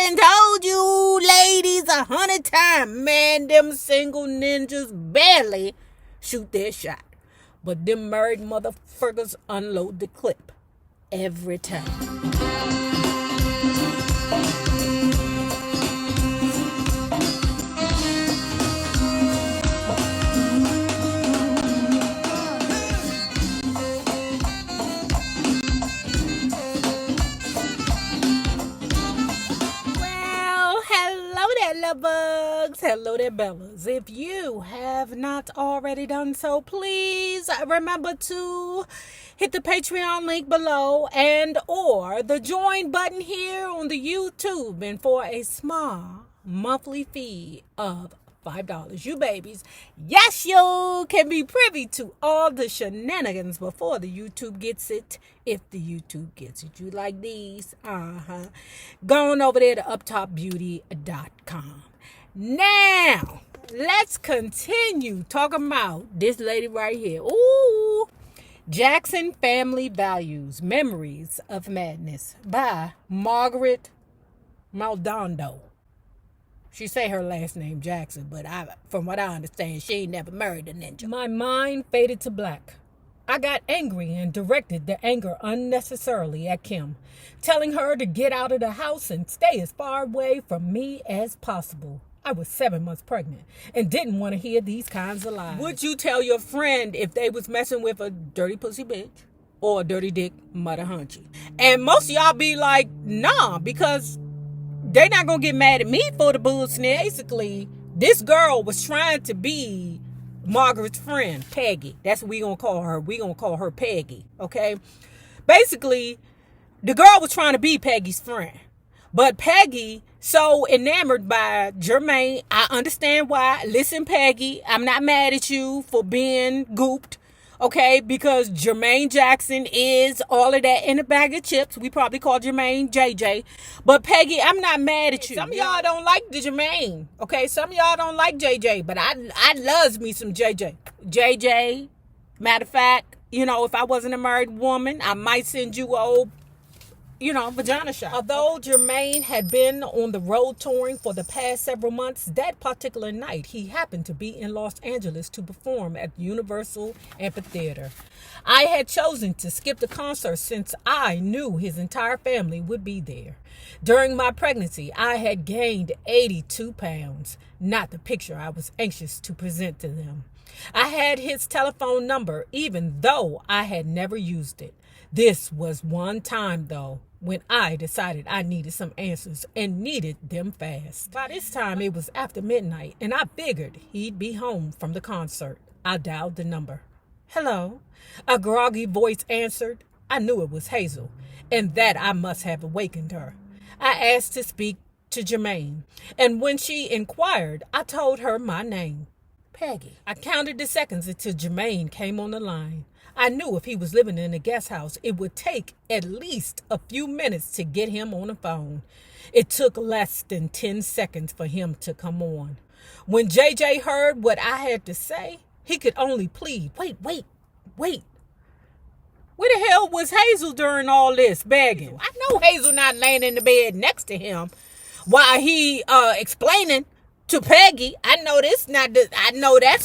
done told you ladies 100 times, man, them single ninjas barely shoot their shot. But them married motherfuckers unload the clip every time. Bugs. Hello there, Bellas. If you have not already done so, please remember to hit the Patreon link below and or the join button here on the YouTube. And for a small monthly fee of $5, you babies, yes, you can be privy to all the shenanigans before the YouTube gets it. If the YouTube gets it, you like these, going over there to uptopbeauty.com. Now, let's continue talking about this lady right here. Ooh, Jackson Family Values, Memories of Madness by Margaret Maldonado. She say her last name Jackson, but from what I understand, she ain't never married a ninja. My mind faded to black. I got angry and directed the anger unnecessarily at Kim, telling her to get out of the house and stay as far away from me as possible. I was 7 months pregnant and didn't want to hear these kinds of lies. Would you tell your friend if they was messing with a dirty pussy bitch or a dirty dick mother hunchy? And most of y'all be like, nah, because they not going to get mad at me for the bullshit. Basically, this girl was trying to be Margaret's friend, Peggy. That's what we gonna call her. We gonna call her Peggy, okay? Basically, the girl was trying to be Peggy's friend. But Peggy, so enamored by Jermaine, I understand why. Listen, Peggy, I'm not mad at you for being gooped, okay? Because Jermaine Jackson is all of that in a bag of chips. We probably call Jermaine JJ. But Peggy, I'm not mad at you. Some of y'all don't like the Jermaine, okay? Some of y'all don't like JJ, but I loves me some JJ. JJ, matter of fact, if I wasn't a married woman, I might send you a old, vagina shot. Although Jermaine had been on the road touring for the past several months, that particular night, he happened to be in Los Angeles to perform at the Universal Amphitheater. I had chosen to skip the concert since I knew his entire family would be there. During my pregnancy, I had gained 82 pounds, not the picture I was anxious to present to them. I had his telephone number, even though I had never used it. This was one time, though, when I decided I needed some answers and needed them fast. By this time, it was after midnight, and I figured he'd be home from the concert. I dialed the number. Hello, a groggy voice answered. I knew it was Hazel, and that I must have awakened her. I asked to speak to Jermaine, and when she inquired, I told her my name, Peggy. I counted the seconds until Jermaine came on the line. I knew if he was living in a guest house, it would take at least a few minutes to get him on the phone. It took less than 10 seconds for him to come on. When JJ heard what I had to say, he could only plead, wait. Where the hell was Hazel during all this begging? I know Hazel not laying in the bed next to him while he explaining to Peggy. I know that's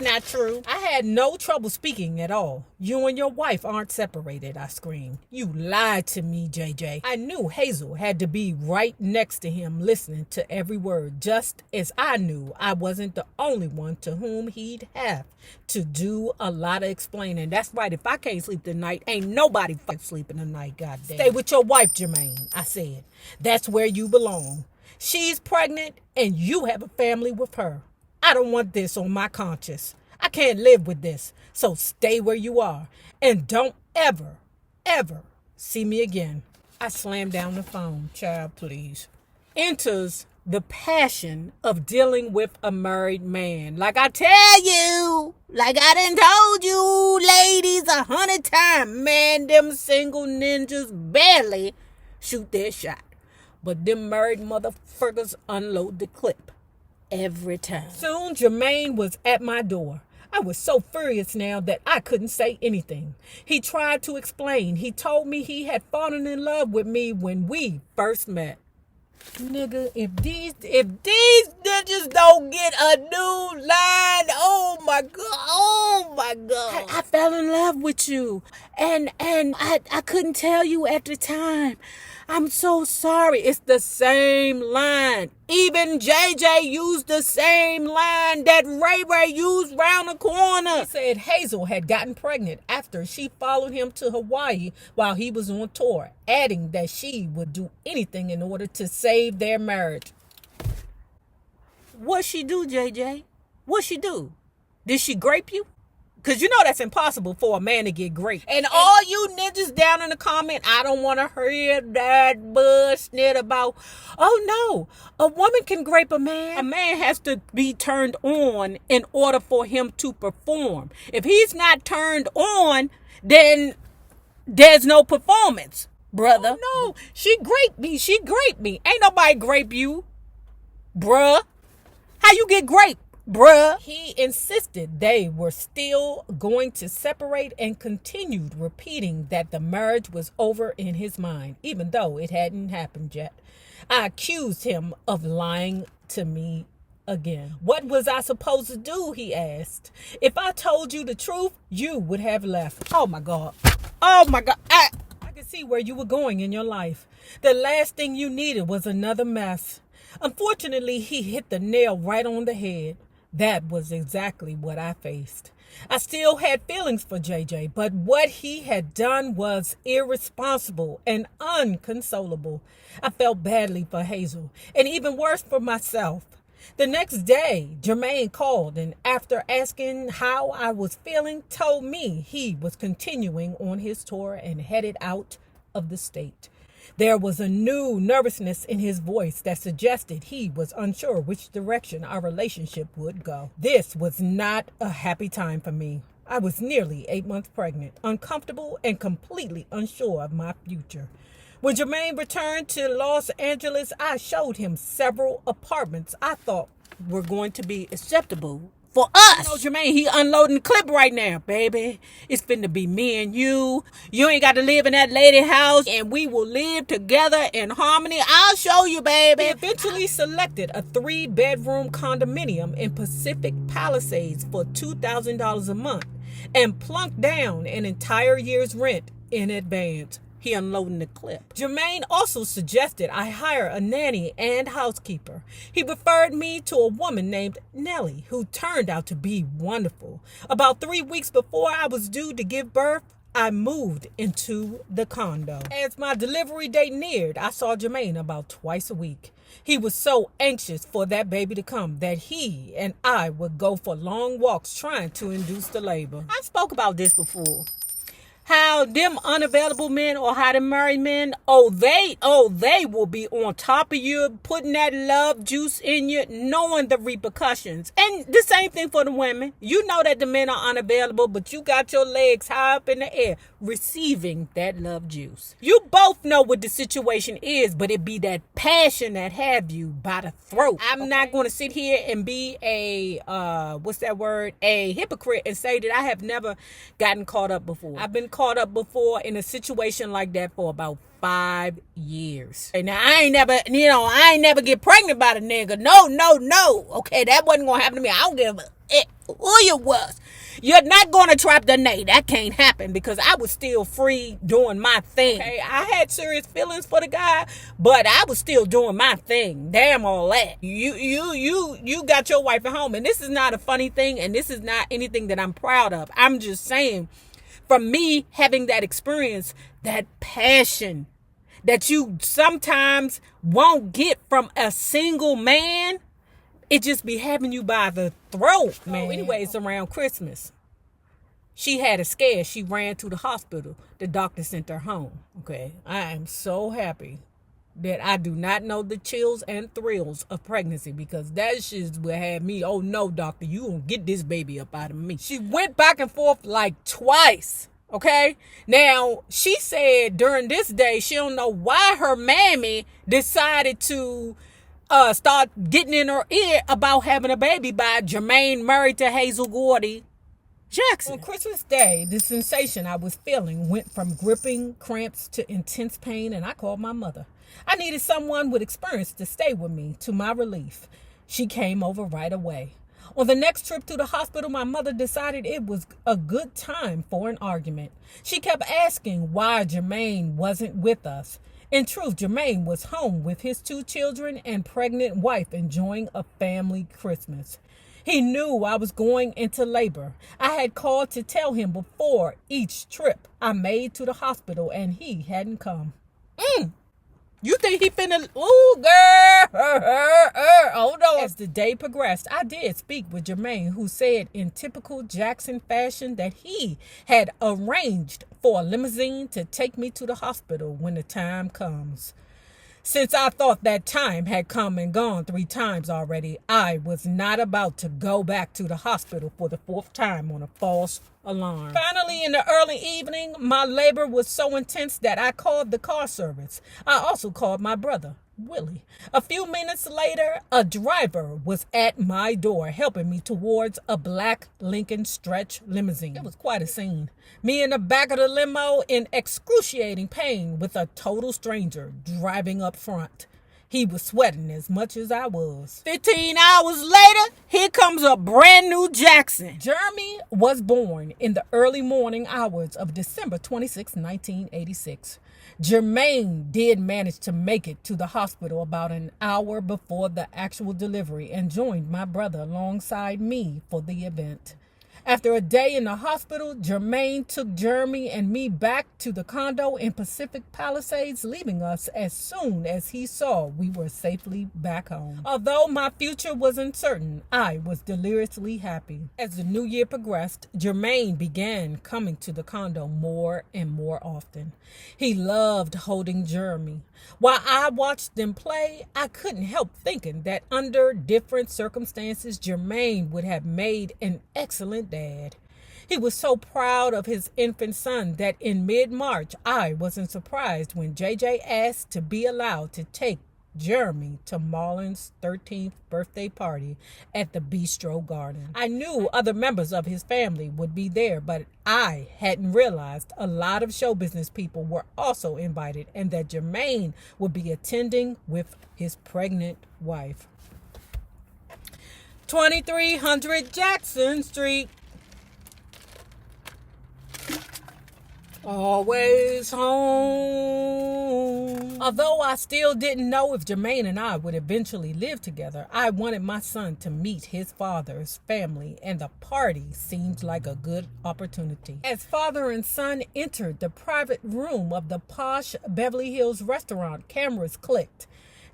not true. I had no trouble speaking at all. You and your wife aren't separated, I screamed. You lied to me, JJ. I knew Hazel had to be right next to him listening to every word, just as I knew I wasn't the only one to whom he'd have to do a lot of explaining. That's right, if I can't sleep tonight, ain't nobody sleeping tonight, goddamn. Stay with your wife, Jermaine, I said. That's where you belong. She's pregnant and you have a family with her. I don't want this on my conscience. I can't live with this. So stay where you are and don't ever see me again. I slammed down the phone. Child, please. Enters the passion of dealing with a married man. Like I tell you, like I done told you ladies 100 times, man, them single ninjas barely shoot their shot. But them married motherfuckers unload the clip every time. Soon, Jermaine was at my door. I was so furious now that I couldn't say anything. He tried to explain. He told me he had fallen in love with me when we first met. Nigga, if these ninjas don't get a new line, oh my god. I fell in love with you. And I couldn't tell you at the time. I'm so sorry. It's the same line. Even JJ used the same line that Ray used round the corner. He said Hazel had gotten pregnant after she followed him to Hawaii while he was on tour, adding that she would do anything in order to save their marriage. What'd she do, JJ? What'd she do? Did she grape you? Because you know that's impossible for a man to get great. And all you ninjas down in the comment, I don't want to hear that bullshit about, oh no, a woman can grape a man. A man has to be turned on in order for him to perform. If he's not turned on, then there's no performance, brother. Oh, no, she graped me. Ain't nobody grape you, bruh. How you get graped? Bruh. He insisted they were still going to separate and continued repeating that the marriage was over in his mind, even though it hadn't happened yet. I accused him of lying to me again. What was I supposed to do? He asked. If I told you the truth, you would have left. Oh my God. Oh my God. I could see where you were going in your life. The last thing you needed was another mess. Unfortunately, he hit the nail right on the head. That was exactly what I faced. I still had feelings for JJ, but what he had done was irresponsible and unconsolable. I felt badly for Hazel, and even worse for myself. The next day, Jermaine called, and after asking how I was feeling, told me he was continuing on his tour and headed out of the state. There was a new nervousness in his voice that suggested he was unsure which direction our relationship would go. This was not a happy time for me. I was nearly 8 months pregnant, uncomfortable and completely unsure of my future. When Jermaine returned to Los Angeles, I showed him several apartments I thought were going to be acceptable for us. You know, Jermaine, he unloading the clip right now, baby. It's finna be me and you. You ain't got to live in that lady house, and we will live together in harmony. I'll show you, baby. He eventually selected a 3-bedroom condominium in Pacific Palisades for $2,000 a month and plunked down an entire year's rent in advance. He unloading the clip. Jermaine also suggested I hire a nanny and housekeeper. He referred me to a woman named Nellie, who turned out to be wonderful. About 3 weeks before I was due to give birth, I moved into the condo. As my delivery date neared, I saw Jermaine about twice a week. He was so anxious for that baby to come that he and I would go for long walks trying to induce the labor. I spoke about this before. How them unavailable men or how them married men, they will be on top of you, putting that love juice in you, knowing the repercussions. And the same thing for the women. You know that the men are unavailable, but you got your legs high up in the air, receiving that love juice. You both know what the situation is, but it be that passion that have you by the throat. I'm not going to sit here and be a hypocrite and say that I have never gotten caught up before. I've been caught up before in a situation like that for about 5 years. And now I ain't never get pregnant by the nigga. No. Okay, that wasn't gonna happen to me. I don't give a who you was. You're not gonna trap the Nay. That can't happen because I was still free doing my thing. Okay, I had serious feelings for the guy, but I was still doing my thing. Damn all that. You got your wife at home, and this is not a funny thing, and this is not anything that I'm proud of. I'm just saying, from me having that experience, that passion that you sometimes won't get from a single man, it just be having you by the throat, man. So anyways, around Christmas, she had a scare. She ran to the hospital. The doctor sent her home. Okay, I am so happy that I do not know the chills and thrills of pregnancy, because that shit will have me, oh no, doctor, you gonna get this baby up out of me. She went back and forth like twice. Okay, now she said during this day she don't know why her mammy decided to start getting in her ear about having a baby by Jermaine married to Hazel Gordy Jackson. On Christmas Day, the sensation I was feeling went from gripping cramps to intense pain, and I called my mother. I needed someone with experience to stay with me. To my relief, she came over right away. On the next trip to the hospital, my mother decided it was a good time for an argument. She kept asking why Jermaine wasn't with us. In truth, Jermaine was home with his 2 children and pregnant wife enjoying a family Christmas. He knew I was going into labor. I had called to tell him before each trip I made to the hospital, and he hadn't come. You think he finna... Ooh, girl. Hold on. As the day progressed, I did speak with Jermaine, who said in typical Jackson fashion that he had arranged for a limousine to take me to the hospital when the time comes. Since I thought that time had come and gone 3 times already, I was not about to go back to the hospital for the 4th time on a false alarm. Finally, in the early evening, my labor was so intense that I called the car service. I also called my brother, Willie. A few minutes later, a driver was at my door helping me towards a black Lincoln stretch limousine. It was quite a scene. Me in the back of the limo in excruciating pain with a total stranger driving up front. He was sweating as much as I was. 15 hours later, here comes a brand new Jackson. Jeremy was born in the early morning hours of December 26, 1986. Jermaine did manage to make it to the hospital about an hour before the actual delivery and joined my brother alongside me for the event. After a day in the hospital, Jermaine took Jeremy and me back to the condo in Pacific Palisades, leaving us as soon as he saw we were safely back home. Although my future was uncertain, I was deliriously happy. As the new year progressed, Jermaine began coming to the condo more and more often. He loved holding Jeremy. While I watched them play, I couldn't help thinking that under different circumstances, Jermaine would have made an excellent dad. He was so proud of his infant son that in mid-March, I wasn't surprised when JJ asked to be allowed to take Jeremy to Marlon's 13th birthday party at the Bistro Garden. I knew other members of his family would be there, but I hadn't realized a lot of show business people were also invited and that Jermaine would be attending with his pregnant wife. 2300 Jackson Street. Always home. Although I still didn't know if Jermaine and I would eventually live together, I wanted my son to meet his father's family, and the party seemed like a good opportunity. As father and son entered the private room of the posh Beverly Hills restaurant, cameras clicked.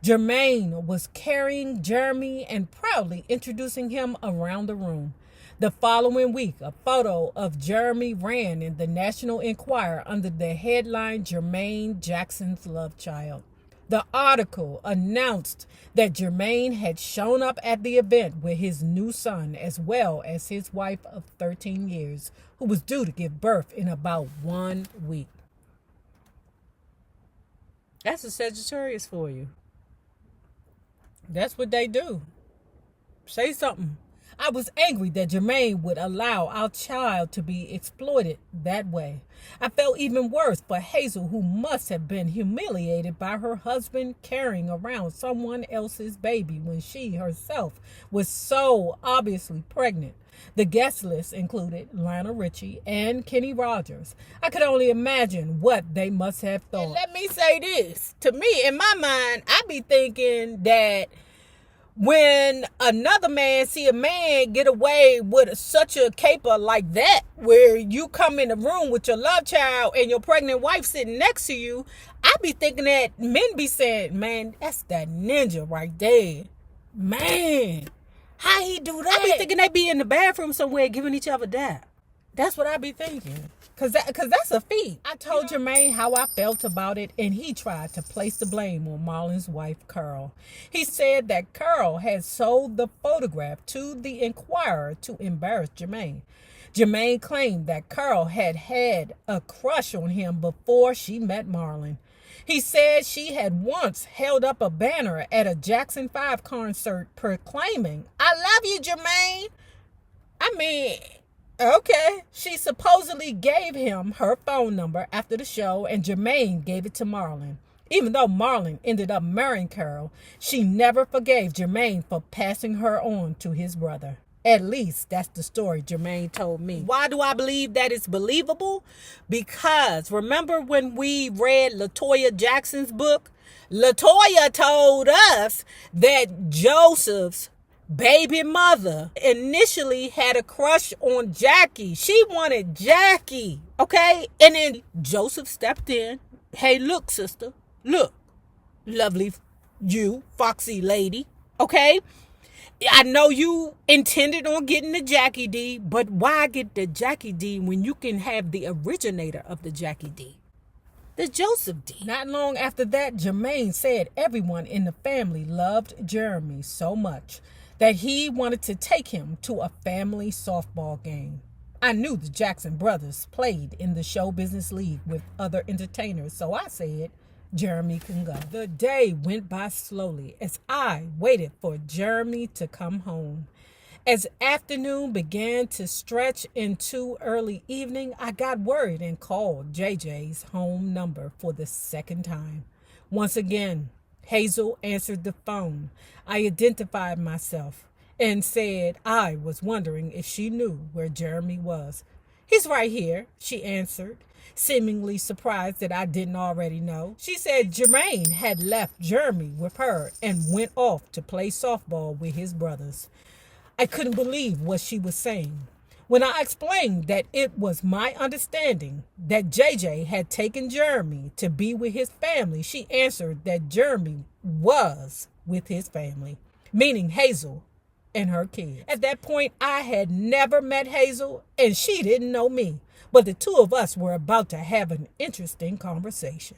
Jermaine was carrying Jeremy and proudly introducing him around the room. The following week, a photo of Jeremy ran in the National Enquirer under the headline, Jermaine Jackson's Love Child. The article announced that Jermaine had shown up at the event with his new son, as well as his wife of 13 years, who was due to give birth in about 1 week. That's a Sagittarius for you. That's what they do. Say something. I was angry that Jermaine would allow our child to be exploited that way. I felt even worse for Hazel, who must have been humiliated by her husband carrying around someone else's baby when she herself was so obviously pregnant. The guest list included Lionel Richie and Kenny Rogers. I could only imagine what they must have thought. And let me say this. To me, in my mind, I be thinking that when another man see a man get away with such a caper like that, where you come in the room with your love child and your pregnant wife sitting next to you, I be thinking that men be saying, man, that's that ninja right there. Man, how he do that? I be thinking they be in the bathroom somewhere giving each other that. That's what I be thinking. Cause that's a feat. I told Jermaine how I felt about it, and he tried to place the blame on Marlon's wife, Carl. He said that Carl had sold the photograph to the Enquirer to embarrass Jermaine. Jermaine claimed that Carl had had a crush on him before she met Marlon. He said she had once held up a banner at a Jackson 5 concert proclaiming, "I love you, Jermaine." I mean, okay. She supposedly gave him her phone number after the show, and Jermaine gave it to Marlon. Even though Marlon ended up marrying Carol, she never forgave Jermaine for passing her on to his brother. At least that's the story Jermaine told me. Why do I believe that it's believable? Because remember when we read LaToya Jackson's book? LaToya told us that Joseph's baby mother initially had a crush on Jackie. She wanted Jackie, okay? And then Joseph stepped in. Hey, look, sister. Look, lovely you, foxy lady, okay? I know you intended on getting the Jackie D, but why get the Jackie D when you can have the originator of the Jackie D? The Joseph D. Not long after that, Jermaine said everyone in the family loved Jeremy so much that he wanted to take him to a family softball game. I knew the Jackson brothers played in the show business league with other entertainers, so I said Jeremy can go. The day went by slowly as I waited for Jeremy to come home. As afternoon began to stretch into early evening, I got worried and called JJ's home number for the second time. Once again, Hazel answered the phone. I identified myself and said I was wondering if she knew where Jeremy was. He's right here, she answered, seemingly surprised that I didn't already know. She said Jermaine had left Jeremy with her and went off to play softball with his brothers. I couldn't believe what she was saying. When I explained that it was my understanding that JJ had taken Jeremy to be with his family, she answered that Jeremy was with his family, meaning Hazel and her kids. At that point, I had never met Hazel, and she didn't know me. But the two of us were about to have an interesting conversation.